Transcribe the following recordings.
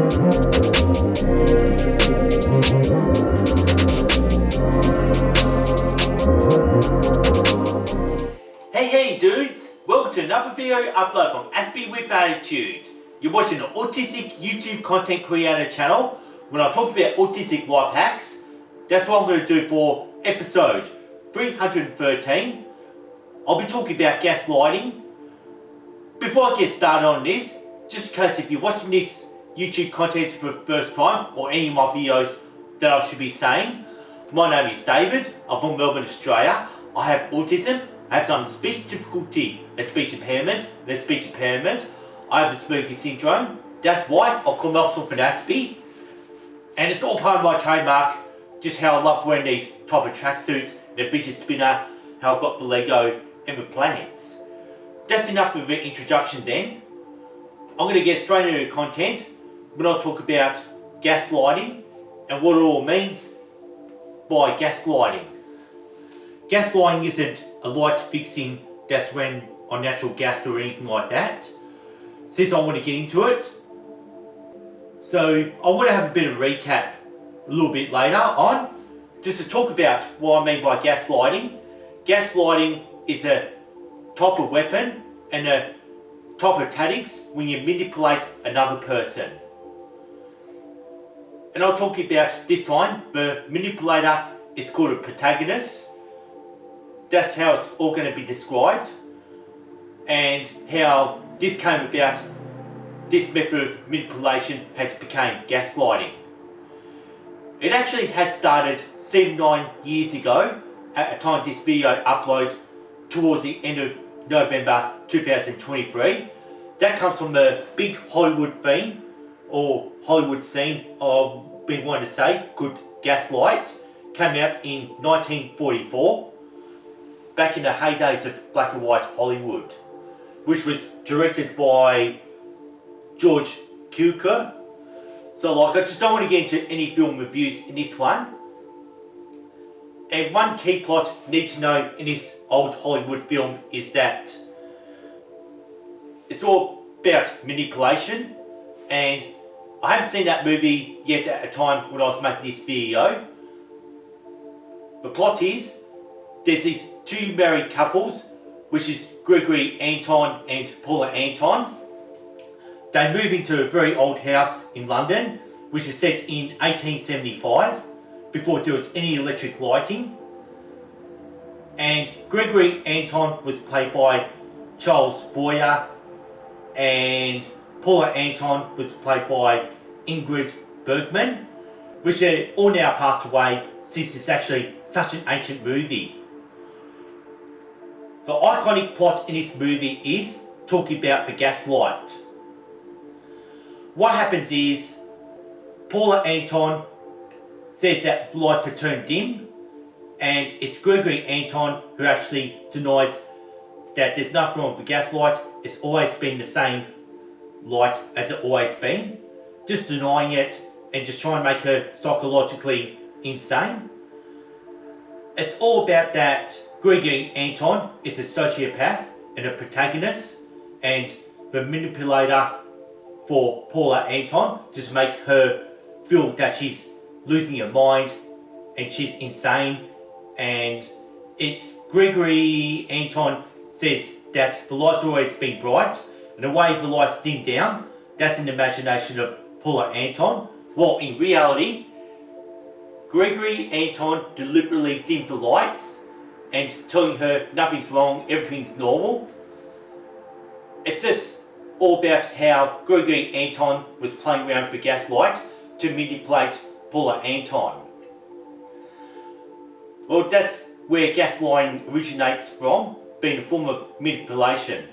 Hey dudes, welcome to another video upload from Aspie with Attitude. You're watching the Autistic YouTube content creator channel. When I talk about autistic life hacks, that's what I'm going to do for episode 313. I'll be talking about gaslighting. Before I get started on this, just in case if you're watching this YouTube content for the first time or any of my videos that I should be saying, my name is David, I'm from Melbourne, Australia. I have autism, I have some speech difficulty, a speech impairment, and a speech impairment. I have Asperger's syndrome. That's why I call myself an Aspie. And it's all part of my trademark, just how I love wearing these type of tracksuits, the fidget spinner, how I got the Lego and the plants. That's enough of an introduction then. I'm going to get straight into the content when I talk about gaslighting and what it all means by gaslighting. Gaslighting isn't a light fixing that's when on natural gas or anything like that. Since I want to get into it, so I want to have a bit of a recap a little bit later on, just to talk about what I mean by gaslighting. Gaslighting is a type of weapon and a type of tactics when you manipulate another person. And I'll talk about this time, the manipulator is called a protagonist. That's how it's all going to be described, and how this came about. This method of manipulation has become gaslighting. It actually had started 7-9 years ago at the time this video uploaded towards the end of November 2023. That comes from the big Hollywood theme or Hollywood scene I've been wanting to say called Gaslight. Came out in 1944. Back in the heydays of black and white Hollywood, which was directed by George Cukor. So I just don't want to get into any film reviews in this one. And one key plot you need to know in this old Hollywood film is that it's all about manipulation, and I haven't seen that movie yet at the time when I was making this video. The plot is, there's these two married couples, which is Gregory Anton and Paula Anton. They move into a very old house in London, which is set in 1875, before there was any electric lighting. And Gregory Anton was played by Charles Boyer, and Paula Anton was played by Ingrid Bergman, which are all now passed away since it's actually such an ancient movie. The iconic plot in this movie is talking about the gaslight. What happens is, Paula Anton says that the lights are turned dim, and it's Gregory Anton who actually denies that there's nothing wrong with the gaslight. It's always been the same light as it always been. Just denying it and just trying to make her psychologically insane. It's all about that Gregory Anton is a sociopath and a protagonist, and the manipulator for Paula Anton just make her feel that she's losing her mind and she's insane. And it's Gregory Anton says that the lights have always been bright, and the way the lights dim down, that's an imagination of Paula Anton. While in reality, Gregory Anton deliberately dimmed the lights and telling her nothing's wrong, everything's normal. It's just all about how Gregory Anton was playing around with gaslight to manipulate Paula Anton. Well, that's where gaslighting originates from, being a form of manipulation.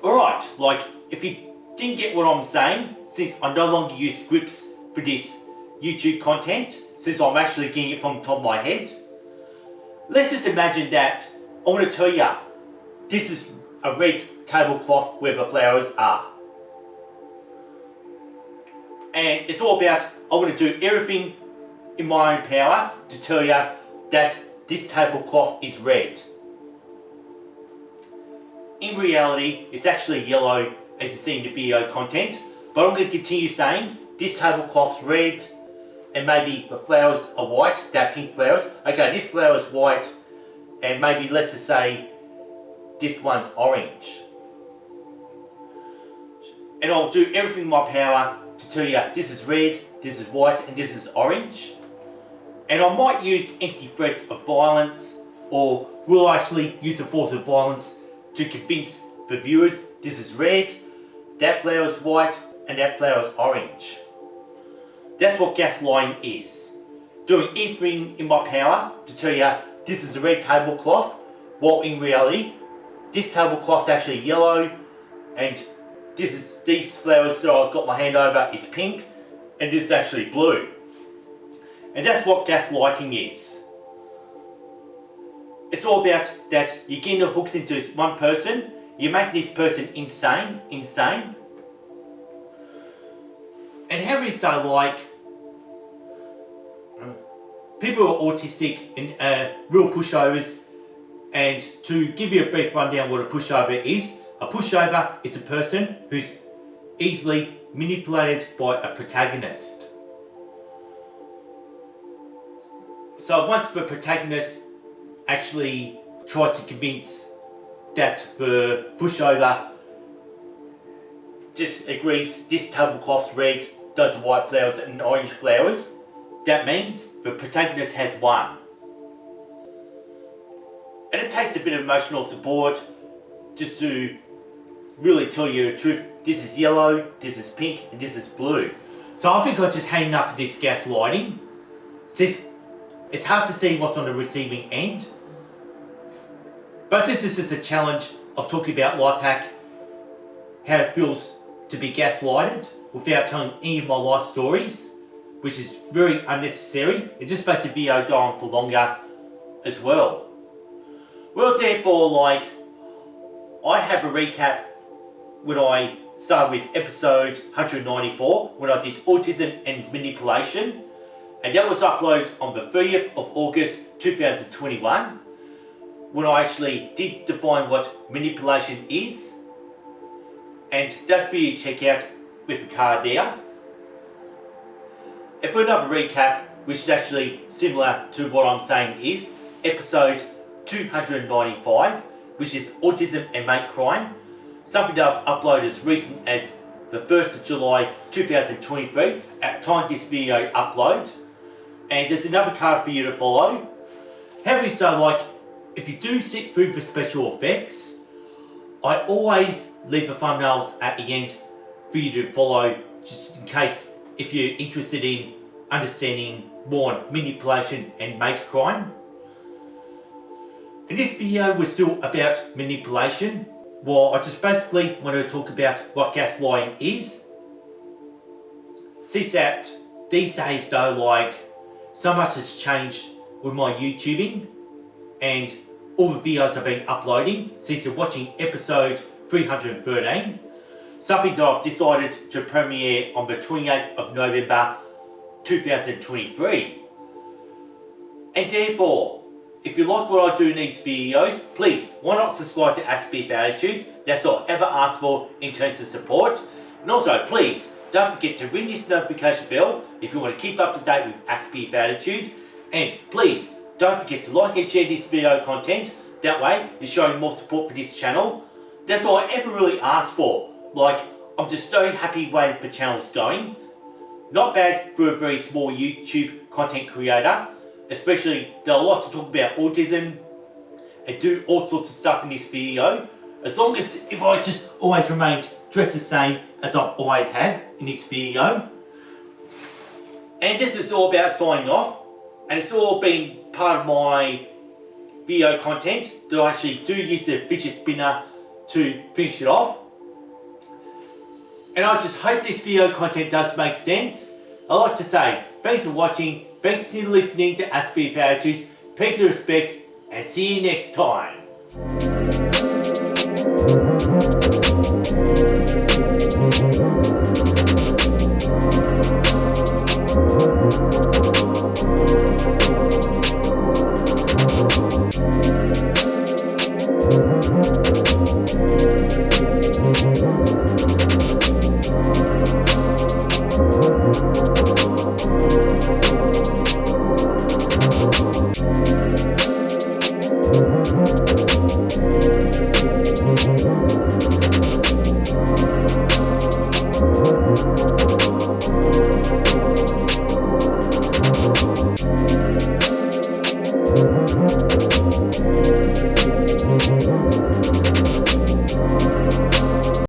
Alright, like if you didn't get what I'm saying, since I no longer use scripts for this YouTube content, since I'm actually getting it from the top of my head, let's just imagine that I want to tell you this is a red tablecloth where the flowers are. And it's all about, I want to do everything in my own power to tell you that this tablecloth is red. In reality, it's actually yellow as you see in the video content, But I'm going to continue saying this tablecloth's red and maybe the flowers are white, that pink flowers. Okay, this flower's white and maybe let's just say this one's orange. And I'll do everything in my power to tell you this is red, this is white and this is orange. And I might use empty threats of violence, or will I actually use the force of violence to convince the viewers this is red, that flower's white and that flower's orange. That's what gaslighting is. Doing everything in my power to tell you this is a red tablecloth, while in reality this tablecloth's actually yellow and these flowers that I've got my hand over is pink and this is actually blue. And that's what gaslighting is. It's all about that you're getting the hooks into one person, you make this person insane. And how is they like people who are autistic and real pushovers? And to give you a brief rundown what a pushover is a person who's easily manipulated by a protagonist. So once the protagonist actually tries to convince that the pushover just agrees this tablecloth's red, those are white flowers and orange flowers, that means the protagonist has won. And it takes a bit of emotional support just to really tell you the truth. This is yellow, this is pink and this is blue. So I think I just had enough of this gaslighting. Since it's hard to see what's on the receiving end. But this is just a challenge of talking about life hack, how it feels to be gaslighted without telling any of my life stories, which is very unnecessary. It just makes the video go on for longer as well. Well, therefore, I have a recap when I started with episode 194, when I did autism and manipulation, and that was uploaded on the 30th of August 2021, when I actually did define what manipulation is, and that's for you to check out with the card there. And for another recap, which is actually similar to what I'm saying, is episode 295, which is autism and mate crime, something that I've uploaded as recent as the 1st of July 2023 at the time this video upload. And there's another card for you to follow. However, so if you do sit through the special effects, I always leave the thumbnails at the end for you to follow, just in case if you're interested in understanding more on manipulation and mate crime. And this video was still about manipulation. Well, I just basically want to talk about what gaslighting is. Since that these days though, so much has changed with my YouTubing and all the videos I've been uploading since you're watching episode 313. Something that I've decided to premiere on the 28th of November 2023. And therefore, if you like what I do in these videos, please, why not subscribe to Aspie with Attitude? That's all I ever ask for in terms of support. And also, please, don't forget to ring this notification bell if you want to keep up to date with Aspie with Attitude. And please, don't forget to like and share this video content. That way, you're showing more support for this channel. That's all I ever really ask for. I'm just so happy waiting for channels going. Not bad for a very small YouTube content creator. Especially that I like to talk about autism and do all sorts of stuff in this video. As long as if I just always remained dressed the same as I've always have in this video. And this is all about signing off. And it's all been part of my video content that I actually do use the fidget spinner to finish it off. And I just hope this video content does make sense. I like to say thanks for watching, thanks for listening to Aspie with Attitude, peace and respect, and see you next time.